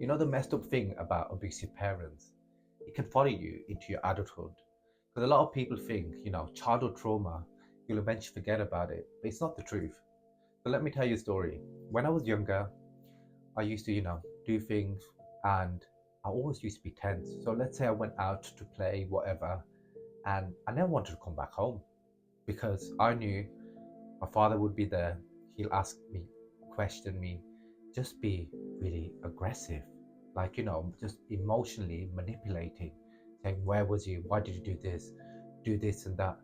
You know the messed up thing about abusive parents? It can follow you into your adulthood. Because a lot of people think, childhood trauma, you'll eventually forget about it. But it's not the truth. So let me tell you a story. When I was younger, I used to, do things and I always used to be tense. So let's say I went out to play, whatever, and I never wanted to come back home because I knew my father would be there. He'll ask me, question me, just be really aggressive, like, just emotionally manipulating, saying, where was you? Why did you do this and that?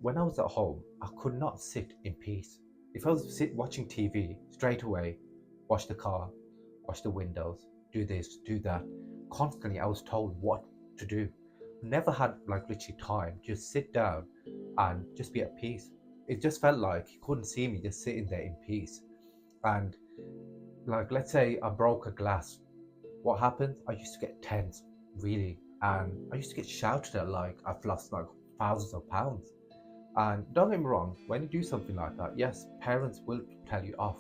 When I was at home, I could not sit in peace. If I was watching TV, straight away, wash the car, wash the windows, do this, do that. Constantly, I was told what to do. Never had like literally time. Just sit down and just be at peace. It just felt like he couldn't see me just sitting there in peace. And like, let's say I broke a glass. What happened? I used to get tense, really, and I used to get shouted at like I've lost like thousands of pounds. And don't get me wrong, when you do something like that, yes, parents will tell you off,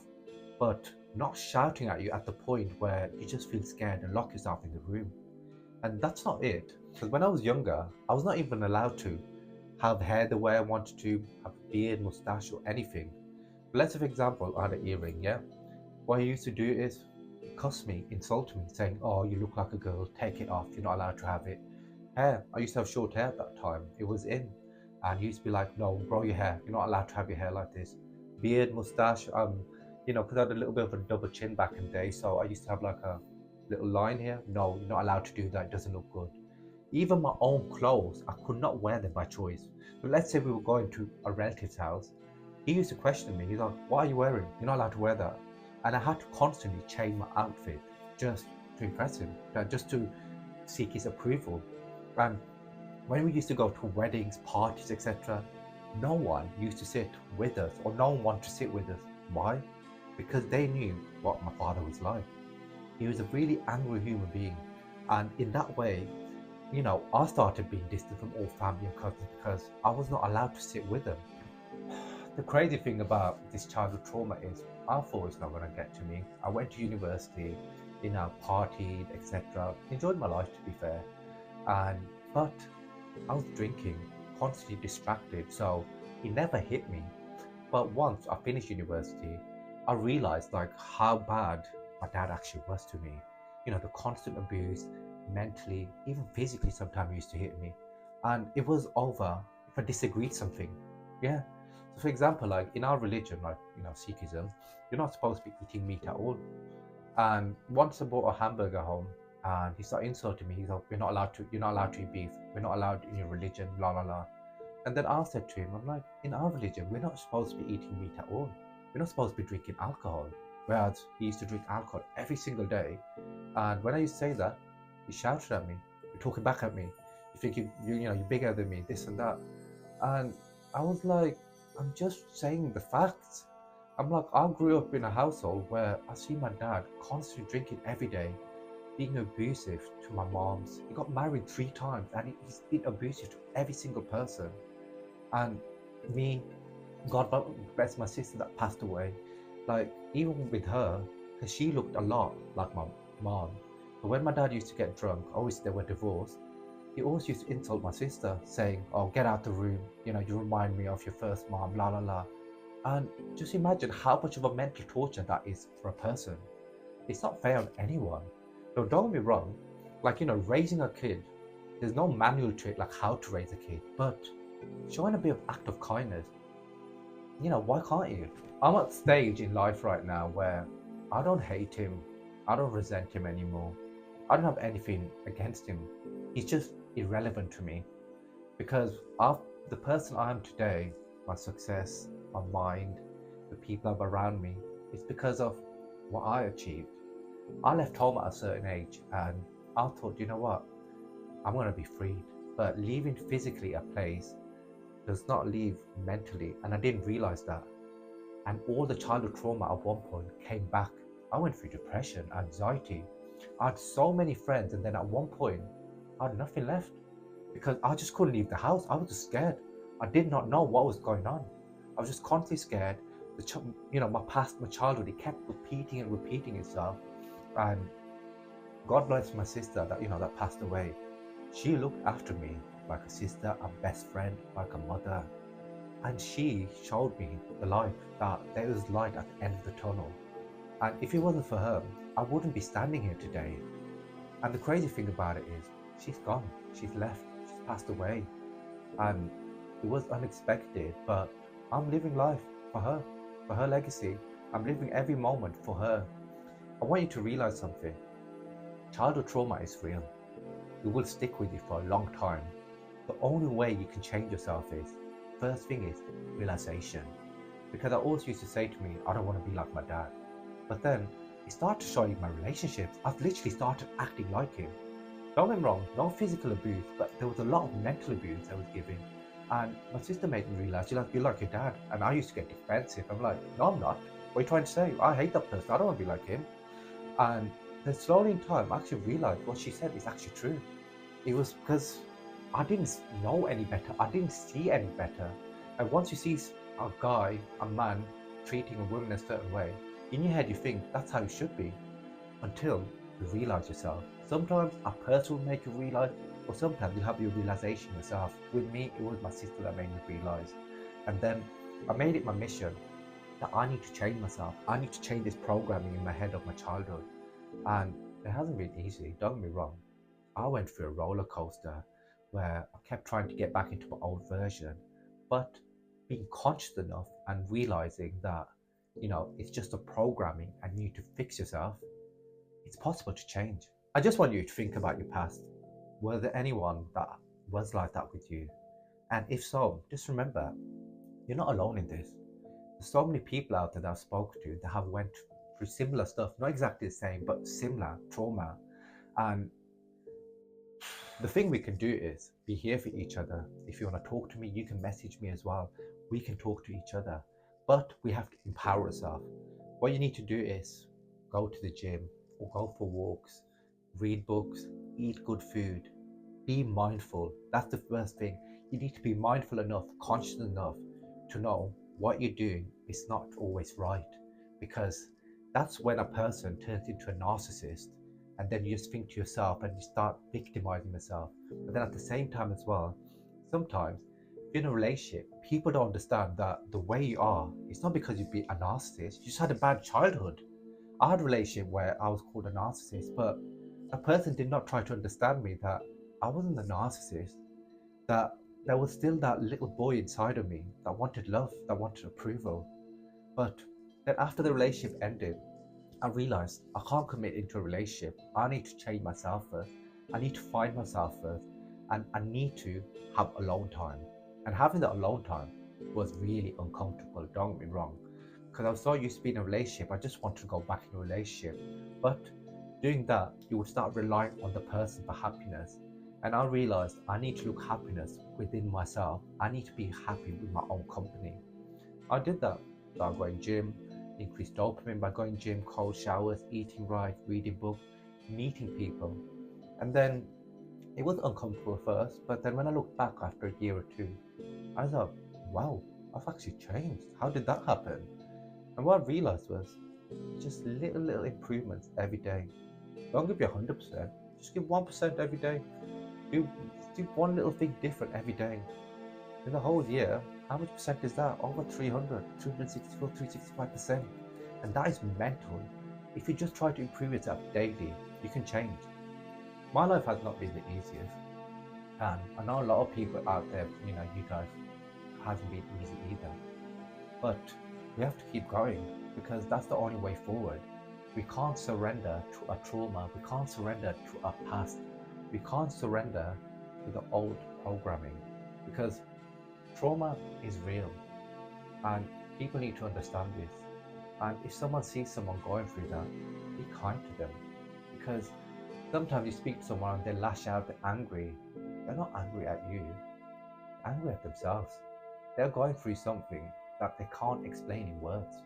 but not shouting at you at the point where you just feel scared and lock yourself in the room. And that's not it. Because when I was younger, I was not even allowed to have hair the way I wanted to, have a beard, mustache, or anything. But let's say, for example, I had an earring, yeah? What he used to do is cuss me, insult me, saying, oh, you look like a girl, take it off, you're not allowed to have it. Hair, I used to have short hair at that time, it was in. And he used to be like, no, grow your hair, you're not allowed to have your hair like this. Beard, mustache, because I had a little bit of a double chin back in the day, so I used to have like a little line here. No, you're not allowed to do that, it doesn't look good. Even my own clothes, I could not wear them by choice. But let's say we were going to a relative's house. He used to question me. He's like, what are you wearing? You're not allowed to wear that. And I had to constantly change my outfit just to impress him, just to seek his approval. And when we used to go to weddings, parties, etc., no one used to sit with us, or no one wanted to sit with us. Why? Because they knew what my father was like. He was a really angry human being. And in that way, I started being distant from all family and cousins because I was not allowed to sit with them. The crazy thing about this childhood trauma is I thought it's not going to get to me. I went to university, partied, etc. Enjoyed my life, to be fair. And but I was drinking, constantly distracted, so it never hit me. But once I finished university, I realized like how bad my dad actually was to me. The constant abuse, mentally, even physically, sometimes used to hit me. And it was over if I disagreed something. Yeah. So for example, like in our religion, like Sikhism, you're not supposed to be eating meat at all. And once I brought a hamburger home and he started insulting me, he's like, you're not allowed to eat beef. We're not allowed in your religion, la la la. And then I said to him, I'm like, in our religion, we're not supposed to be eating meat at all. We're not supposed to be drinking alcohol. Whereas he used to drink alcohol every single day. And when I used to say that, he shouted at me. You're talking back at me. You think you're bigger than me, this and that. And I was like, I'm just saying the facts. I'm like, I grew up in a household where I see my dad constantly drinking every day, being abusive to my moms. He got married 3 times and he's been abusive to every single person. And me, God bless my sister that passed away. Like, even with her, because she looked a lot like my mom. But when my dad used to get drunk, obviously they were divorced, he always used to insult my sister, saying, oh, get out the room, you remind me of your first mom, la la la. And just imagine how much of a mental torture that is for a person. It's not fair on anyone. No, don't get me wrong, like, raising a kid, there's no manual to it, like how to raise a kid, but showing a bit of act of kindness, why can't you? I'm at stage in life right now where I don't hate him, I don't resent him anymore. I don't have anything against him. He's just irrelevant to me because of the person I am today, my success, my mind, the people I'm around me, it's because of what I achieved. I left home at a certain age and I thought, you know what, I'm going to be freed. But leaving physically a place does not leave mentally, and I didn't realize that. And all the childhood trauma at one point came back. I went through depression, anxiety. I had so many friends, and then at one point, I had nothing left because I just couldn't leave the house. I was just scared. I did not know what was going on. I was just constantly scared. My past, my childhood, it kept repeating and repeating itself. And God bless my sister that that passed away. She looked after me like a sister, a best friend, like a mother. And she showed me the light, that there is light at the end of the tunnel. And if it wasn't for her, I wouldn't be standing here today. And the crazy thing about it is, she's gone, she's left, she's passed away. And it was unexpected, but I'm living life for her legacy. I'm living every moment for her. I want you to realize something. Childhood trauma is real. It will stick with you for a long time. The only way you can change yourself is, first thing is realization. Because I always used to say to me, I don't want to be like my dad. But then it started to show you my relationships. I've literally started acting like him. Don't get me wrong, no physical abuse, but there was a lot of mental abuse I was giving. And my sister made me realize, you're like your dad. And I used to get defensive. I'm like, no, I'm not. What are you trying to say? I hate that person. I don't want to be like him. And then slowly in time, I actually realized what she said is actually true. It was because I didn't know any better. I didn't see any better. And once you see a guy, a man, treating a woman a certain way, in your head you think that's how it should be, until you realize yourself. Sometimes a person will make you realize, or sometimes you have your realization yourself. With me, it was my sister that made me realize. And then I made it my mission that I need to change myself. I need to change this programming in my head of my childhood. And it hasn't been easy, don't get me wrong. I went through a roller coaster where I kept trying to get back into my old version, but being conscious enough and realizing that, it's just a programming and you need to fix yourself, it's possible to change. I just want you to think about your past. Were there anyone that was like that with you? And if so, just remember, you're not alone in this. There's so many people out there that I've spoken to that have went through similar stuff, not exactly the same, but similar trauma. And the thing we can do is be here for each other. If you want to talk to me, you can message me as well. We can talk to each other, but we have to empower ourselves. What you need to do is go to the gym or go for walks, read books, eat good food, be mindful. That's the first thing. You need to be mindful enough, conscious enough to know what you're doing is not always right, because that's when a person turns into a narcissist, and then you just think to yourself and you start victimizing yourself. But then at the same time as well, sometimes if you're in a relationship, people don't understand that the way you are, it's not because you've been a narcissist, you just had a bad childhood. I had a relationship where I was called a narcissist, but a person did not try to understand me that I wasn't a narcissist, that there was still that little boy inside of me that wanted love, that wanted approval. But then after the relationship ended, I realized I can't commit into a relationship. I need to change myself first. I need to find myself first. And I need to have alone time. And having that alone time was really uncomfortable, don't get me wrong. Because I was so used to being in a relationship, I just wanted to go back in a relationship. But doing that, you would start relying on the person for happiness. And I realized I need to look happiness within myself. I need to be happy with my own company. I did that. So I going gym, increased dopamine by going gym, cold showers, eating right, reading books, meeting people. And then it was uncomfortable first, but then when I looked back after a year or two, I thought, wow, I've actually changed. How did that happen? And what I realized was just little improvements every day. Don't give you 100%, just give 1% every day. Do, do one little thing different every day. In the whole year, how much percent is that? Over 300, 264, 365%. And that is mental. If you just try to improve yourself daily, you can change. My life has not been the easiest. And I know a lot of people out there, you guys, hasn't been easy either. But we have to keep going, because that's the only way forward. We can't surrender to a trauma. We can't surrender to our past. We can't surrender to the old programming, because trauma is real and people need to understand this. And if someone sees someone going through that, be kind to them, because sometimes you speak to someone and they lash out, they're angry. They're not angry at you, they're angry at themselves. They're going through something that they can't explain in words.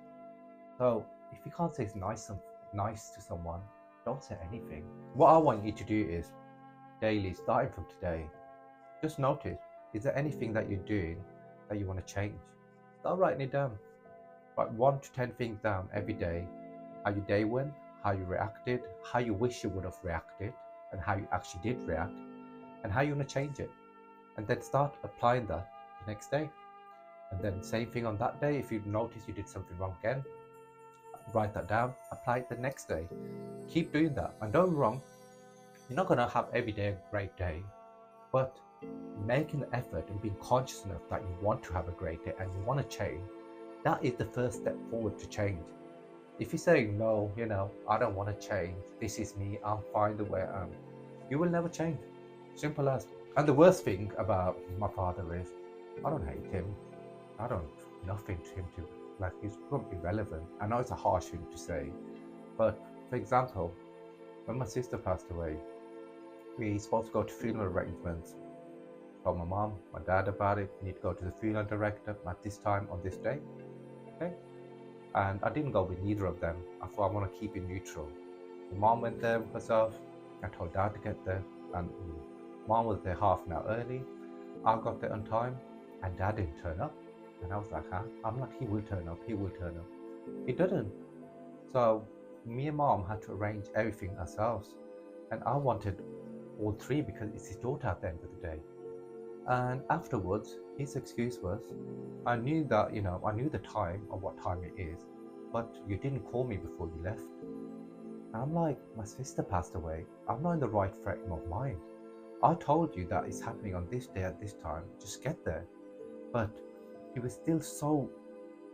So if you can't say nice to someone, don't say anything. What I want you to do is daily, starting from today, just notice, is there anything that you're doing that you want to change? Start writing it down. Write 1 to 10 things down every day. How your day went, how you reacted, how you wish you would have reacted, and how you actually did react, and how you want to change it. And then start applying that the next day. And then same thing on that day. If you notice you did something wrong again, write that down, apply it the next day. Keep doing that. And don't be wrong, you're not going to have every day a great day, but making the effort and being conscious enough that you want to have a great day and you want to change, that is the first step forward to change. If you're saying, no, I don't want to change, this is me, I'm fine the way I am, you will never change. Simple as. And the worst thing about my father is, I don't hate him. I don't, nothing to him to, like, he's probably irrelevant. I know it's a harsh thing to say, but for example, when my sister passed away, we were supposed to go to funeral arrangements. Told my mom, my dad about it. We need to go to the funeral director at this time on this day. Okay? And I didn't go with neither of them. I thought I want to keep it neutral. My mom went there herself. I told dad to get there. And mom was there half an hour early. I got there on time. And dad didn't turn up. And I was like, huh? I'm like, he will turn up. He will turn up. He didn't. So me and mom had to arrange everything ourselves. And I wanted all three because it's his daughter at the end of the day. And afterwards, his excuse was, I knew that, I knew the time or what time it is, but you didn't call me before you left. And I'm like, my sister passed away. I'm not in the right frame of mind. I told you that it's happening on this day at this time. Just get there. But he was still so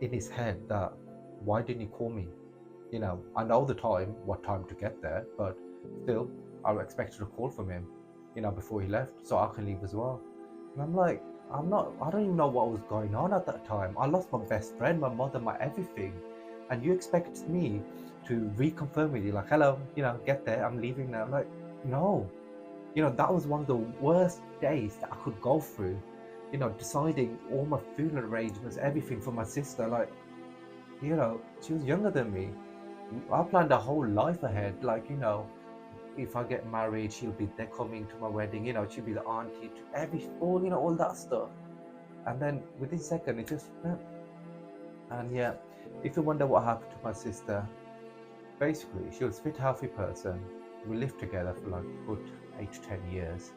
in his head that, why didn't you call me? I know the time, what time to get there, but still, I expected a call from him, before he left, so I can leave as well. And I'm like, I don't even know what was going on at that time. I lost my best friend, my mother, my everything. And you expect me to reconfirm with you, like, hello, get there, I'm leaving now. I'm like, no. That was one of the worst days that I could go through, deciding all my funeral arrangements, everything for my sister. Like, she was younger than me. I planned a whole life ahead, like, if I get married, she'll be there coming to my wedding, she'll be the auntie to all that stuff. And then within a second, it just went. And yeah, if you wonder what happened to my sister, basically, she was a fit, healthy person. We lived together for like a good 8 to 10 years.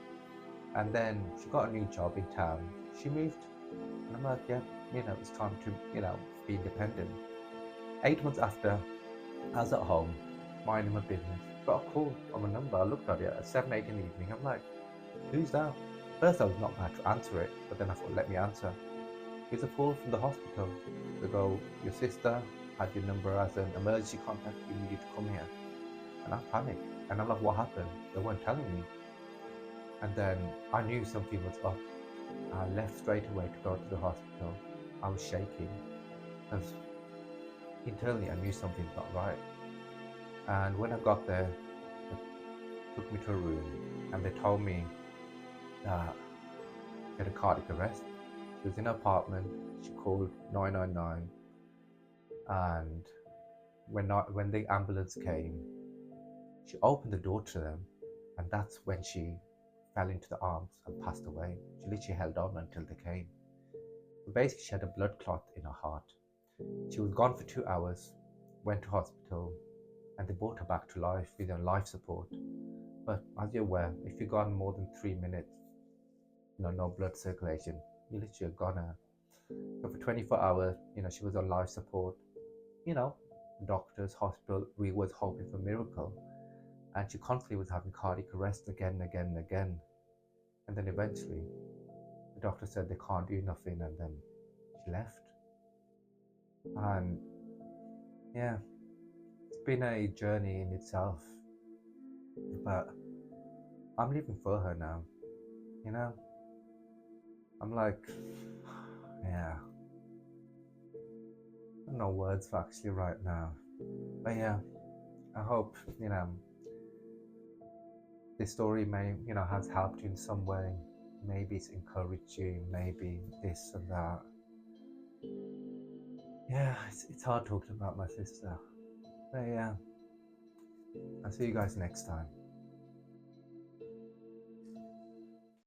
And then she got a new job in town. She moved. And I'm like, yeah, it's time to, be independent. 8 months after, I was at home, minding my business. Got a call on my number. I looked at it at 7, 8 in the evening. I'm like, who's that? First I was not going to answer it, but then I thought, let me answer. It's a call from the hospital. They go, your sister had your number as an emergency contact, you need to come here. And I panicked. And I'm like, what happened? They weren't telling me. And then I knew something was up. I left straight away to go to the hospital. I was shaking because internally I knew something's not right. And when I got there, they took me to a room and they told me that she had a cardiac arrest. She was in her apartment. She called 999, and when the ambulance came, she opened the door to them, and that's when she fell into the arms and passed away. She literally held on until they came. But basically, she had a blood clot in her heart. She was gone for 2 hours, went to hospital, and they brought her back to life with life support. But as you're aware, if you're gone more than 3 minutes, no blood circulation, you literally are gone. So for 24 hours, she was on life support. Doctors, hospital, we was hoping for a miracle. And she constantly was having cardiac arrest again and again and again. And then eventually, the doctor said they can't do nothing, and then she left. And yeah, it's been a journey in itself. But I'm living for her now. I'm like, yeah. I have no words for actually right now. But yeah, I hope, this story may, has helped you in some way. Maybe it's encouraged you, maybe this and that. Yeah, it's hard talking about my sister. But yeah, I'll see you guys next time.